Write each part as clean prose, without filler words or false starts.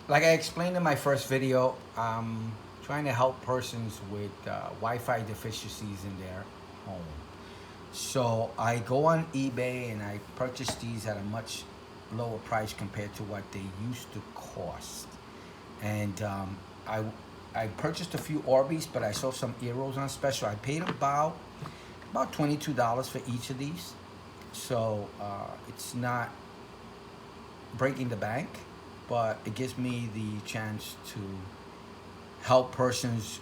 Like I explained in my first video, I'm trying to help persons with Wi-Fi deficiencies in their home. So I go on eBay and I purchase these at a much lower price compared to what they used to cost. And I purchased a few Orbis, but I saw some Eros on special. I paid about $22 for each of these. So it's not breaking the bank, but it gives me the chance to help persons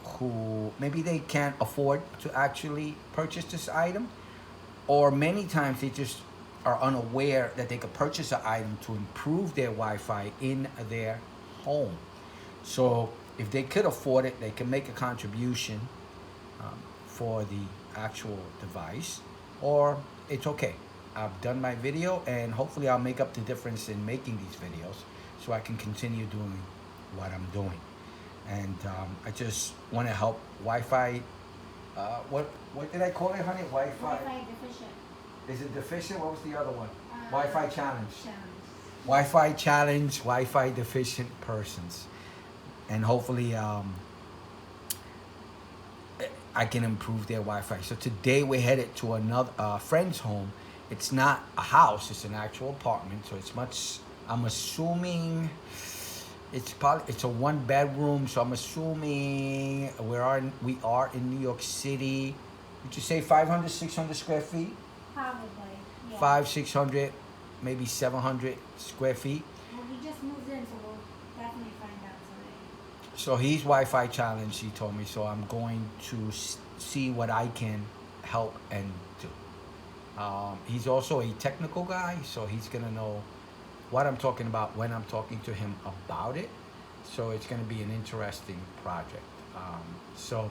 who maybe they can't afford to actually purchase this item, or many times they just are unaware that they could purchase an item to improve their Wi-Fi in their home. So if they could afford it, they can make a contribution for the actual device, or it's okay. I've done my video and hopefully I'll make up the difference in making these videos so I can continue doing what I'm doing. And I just want to help Wi-Fi. What did I call it, honey? Wi-Fi. Wi-Fi deficient. Is it deficient? What was the other one? Wi-Fi challenge. Challenge. Wi-Fi challenge. Wi-Fi deficient persons, and hopefully I can improve their Wi-Fi. So today we're headed to another friend's home. It's not a house; it's an actual apartment. So it's much. I'm assuming it's a one bedroom. So I'm assuming we are in New York City. Would you say 500, 600 square feet? Probably. Yeah. 500, 600, maybe 700 square feet. Well, we just moved in, so we'll definitely find out today. So he's Wi-Fi challenged, he told me. So I'm going to see what I can help and do. He's also a technical guy, so he's gonna know what I'm talking about when I'm talking to him about it. So it's gonna be an interesting project. So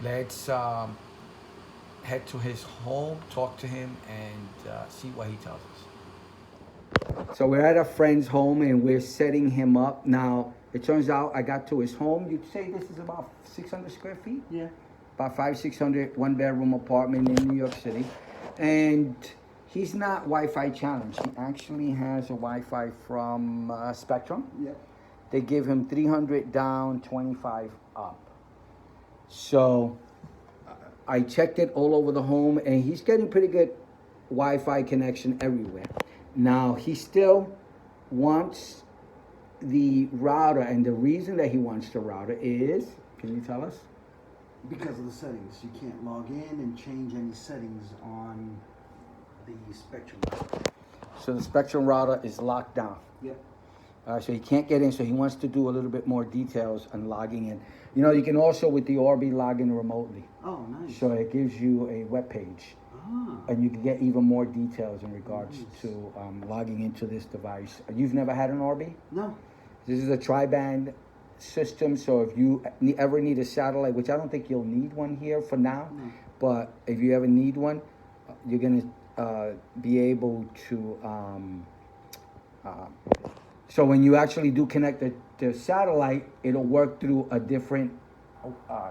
let's head to his home, talk to him, and see what he tells us. So we're at a friend's home and we're setting him up. Now, it turns out I got to his home. You'd say this is about 600 square feet? Yeah. About 500, 600, one bedroom apartment in New York City. And he's not Wi-Fi challenged. He actually has a Wi-Fi from Spectrum. Yep. They give him 300 down, 25 up. So I checked it all over the home and he's getting pretty good Wi-Fi connection everywhere. Now he still wants the router, and the reason that he wants the router is, can you tell us? Because of the settings. You can't log in and change any settings on the Spectrum router. So the Spectrum router is locked down. Yep. So he can't get in, so he wants to do a little bit more details on logging in. You know, you can also, with the Orbi, log in remotely. Oh, nice. So it gives you a web page. Ah. And you can get even more details in regards Nice. to logging into this device. You've never had an Orbi? No. This is a tri-band system, so if you ever need a satellite, which I don't think you'll need one here for now, No. but if you ever need one, you're gonna be able to, so when you actually do connect the satellite, it'll work through a different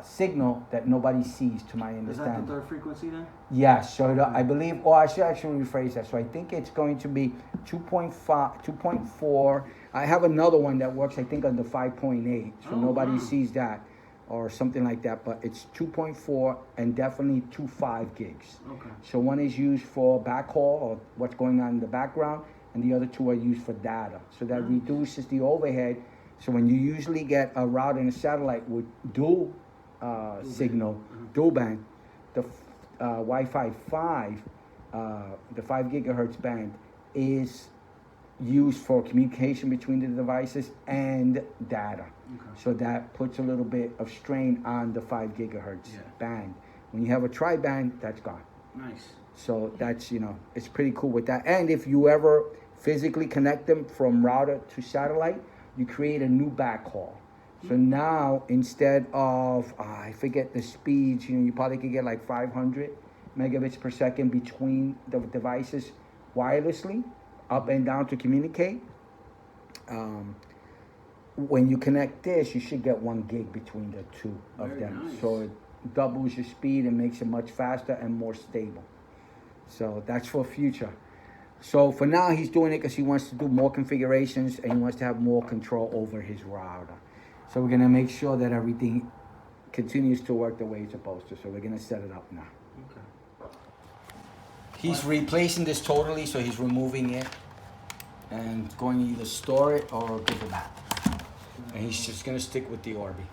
signal that nobody sees, to my Is that understanding. the third frequency then? Yes, so I believe, or I should actually rephrase that. So I think it's going to be 2.5, 2.4. I have another one that works, I think, on the 5.8, so Oh, nobody wow. sees that or something like that. But it's 2.4 and definitely 2.5 gigs. Okay. So one is used for backhaul or what's going on in the background, and the other two are used for data. So that reduces the overhead. So when you usually get a router and a satellite with dual signal, dual band, the Wi-Fi 5, the 5 gigahertz band is used for communication between the devices and data. Okay. So that puts a little bit of strain on the 5 gigahertz Yeah. band. When you have a tri-band, that's gone. Nice. So that's, you know, it's pretty cool with that. And if you ever physically connect them from router to satellite, you create a new backhaul. So now, instead of, I forget the speeds, you know, you probably could get like 500 megabits per second between the devices wirelessly, up and down to communicate. When you connect this, you should get 1 gig between the two of Very them. nice. So it doubles your speed and makes it much faster and more stable. So that's for future. So for now, he's doing it because he wants to do more configurations and he wants to have more control over his router. So we're gonna make sure that everything continues to work the way it's supposed to. So we're gonna set it up now. Okay. He's replacing this totally, so he's removing it and going to either store it or give it back. And he's just gonna stick with the Orbi.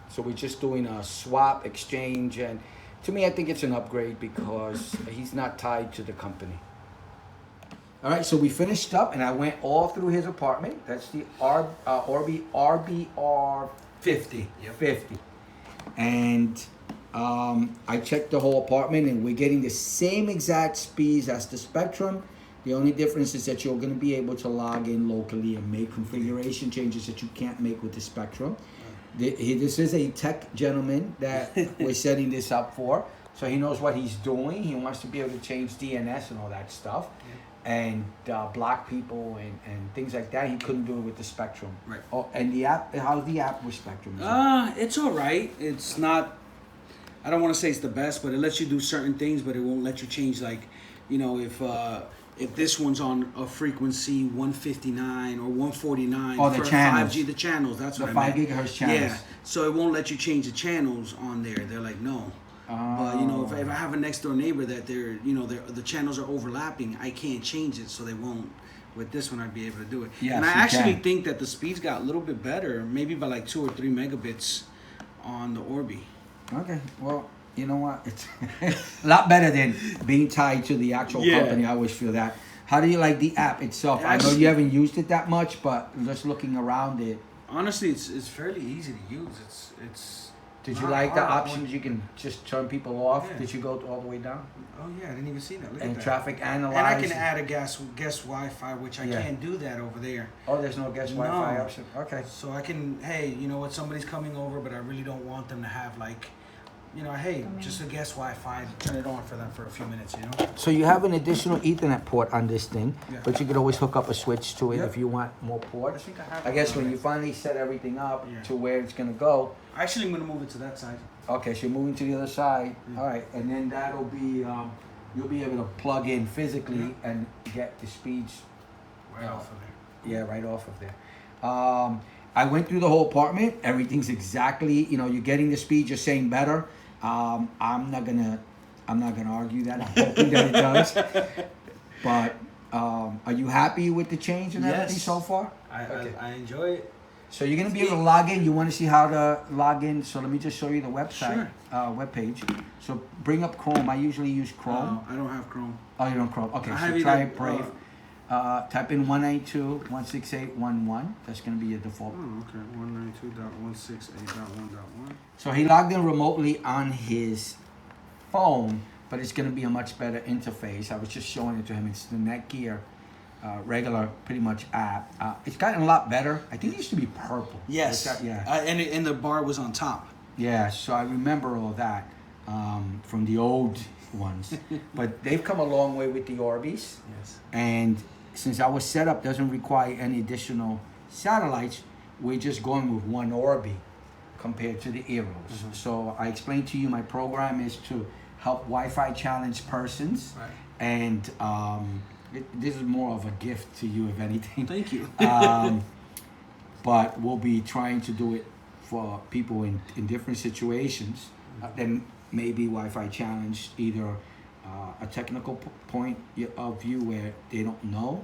So we're just doing a swap exchange, and to me, I think it's an upgrade because he's not tied to the company. All right, so we finished up, and I went all through his apartment. That's the Orbi RBR 50. Yep. 50. And I checked the whole apartment, and we're getting the same exact speeds as the Spectrum. The only difference is that you're going to be able to log in locally and make configuration changes that you can't make with the Spectrum. This is a tech gentleman that we're setting this up for, so he knows what he's doing. He wants to be able to change DNS and all that stuff. Yeah. And block people and things like that. He couldn't do it with the Spectrum. Right. Oh, and the app, how's the app with Spectrum? It's all right. It's not, I don't want to say it's the best, but it lets you do certain things, but it won't let you change, like, you know, if this one's on a frequency 159 or 149 Oh, the for channels. 5G, the channels, that's The what 5 I meant. gigahertz channels. Yeah, so it won't let you change the channels on there. They're like, no. But you know, if I have a next door neighbor that the channels are overlapping, I can't change it, so they won't. With this one, I'd be able to do it. Yes, and I you actually can. think that the speeds got a little bit better, maybe by like 2 or 3 megabits on the Orbi. Okay, well, you know what? It's a lot better than being tied to the actual Yeah. company. I always feel that. How do you like the app itself? I know Actually- you haven't used it that much, but just looking around it, Honestly, it's fairly easy to use. It's did you not like the hard. options? You can just turn people off. Yeah. Did you go all the way down? Oh yeah, I didn't even see that. Look And at that. traffic analyze. And I can add a guest Wi-Fi, which I Yeah. can't do that over there. Oh, there's no guest Wi-Fi No. option. Okay. So I can, hey, you know what? Somebody's coming over, but I really don't want them to have like, you know, hey, just a guest Wi-Fi. Turn it on for them for a few minutes, you know. So you have an additional Ethernet port on this thing, Yeah. but you could always hook up a switch to it Yep. if you want more ports. I think I have I guess one when already. you finally set everything up Yeah. to where it's gonna go, Actually, I'm gonna move it to that side. okay, so you're moving to the other side. Yeah. All right, and then that'll be you'll be able to plug in physically and get the speeds. Right off of there. Yeah, right off of there. I went through the whole apartment. Everything's exactly, you know, you're getting the speed. You're saying better. I'm not gonna argue that. I'm hoping that it does. But are you happy with the change and everything Yes. so far? I enjoy it. So you're gonna be able to log in. You want to see how to log in? So let me just show you the website, webpage. So bring up Chrome. I usually use Chrome. I don't have Chrome. Oh, you don't Chrome. Okay, I so have try Oh. either, Brave. Type in 192.168.1.1. That's gonna be your default. Oh, okay. 192.168.1.1. So he logged in remotely on his phone, but it's going to be a much better interface. I was just showing it to him. It's the Netgear regular, pretty much app. It's gotten a lot better. I think it used to be purple. Yes. It's got- yeah. And the bar was on top. Yeah, so I remember all that from the old ones. But they've come a long way with the Orbis. Yes. And since our setup doesn't require any additional satellites, we're just going with one Orbi compared to the Eros. Mm-hmm. So I explained to you my program is to help Wi-Fi challenged persons. Right. And this is more of a gift to you, if anything. Thank you. But we'll be trying to do it for people in different situations that may be Wi-Fi challenged, either a technical point of view where they don't know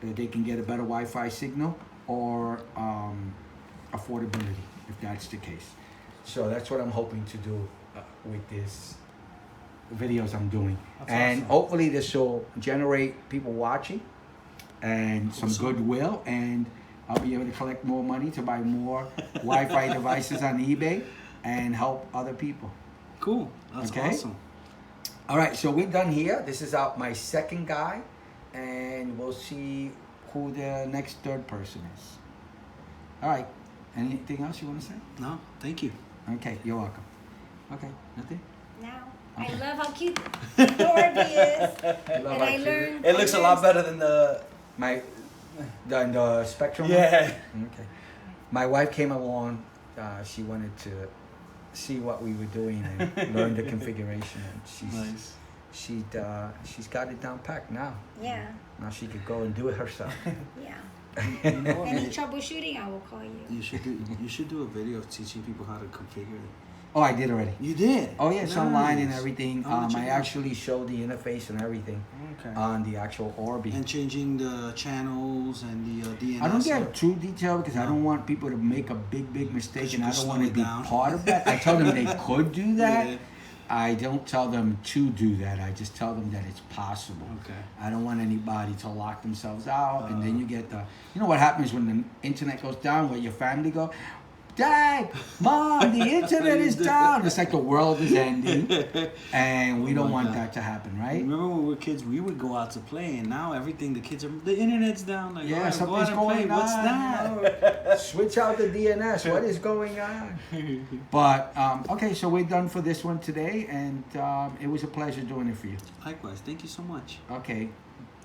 that they can get a better Wi-Fi signal, or affordability, if that's the case. So that's what I'm hoping to do with this videos I'm doing. That's and awesome. hopefully this will generate people watching and some Awesome. goodwill, and I'll be able to collect more money to buy more Wi-Fi devices on eBay and help other people. Cool. That's Okay. awesome. All right, so we're done here. This is my second guy, and we'll see who the next third person is. All right, anything else you want to say? No, thank you. Okay, you're welcome. Okay, nothing? Now, Okay. I love how cute the Orbi is. And love I how cute learned. It looks a lot better than the. The Spectrum one? Yeah. Okay. My wife came along. She wanted to see what we were doing and learn the configuration. And she's got it down packed now. Yeah. Now she could go and do it herself. Yeah. You know what, Any man? troubleshooting, I will call you. You should do a video of teaching people how to configure it. Oh, I did already. You did? Oh yeah, it's online and Nice. everything. I'll let you I know. actually showed the interface and everything Okay. on the actual Orbi. And changing the channels and the DNS. I don't get too detailed because I No. don't want people to make a big mistake, you and I can don't slow want to it be down. part of that. I tell them they could do that. Yeah. I don't tell them to do that. I just tell them that it's possible. Okay. I don't want anybody to lock themselves out, and then you get the. You know what happens when the internet goes down? Where your family go, Dad, Mom, the internet is down. It's like the world is ending, and we Oh don't my want God. that to happen, right? Remember when we were kids, we would go out to play, and now everything, the internet's down. Like, Yeah, all right, go something's out and play. going on. What's that? you know? Switch out the DNS. What is going on? But okay, so we're done for this one today, and it was a pleasure doing it for you. Likewise, thank you so much. Okay,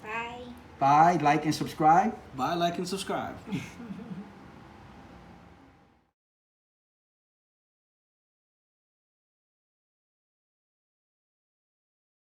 Bye. bye. Like and subscribe. Bye, like, and subscribe.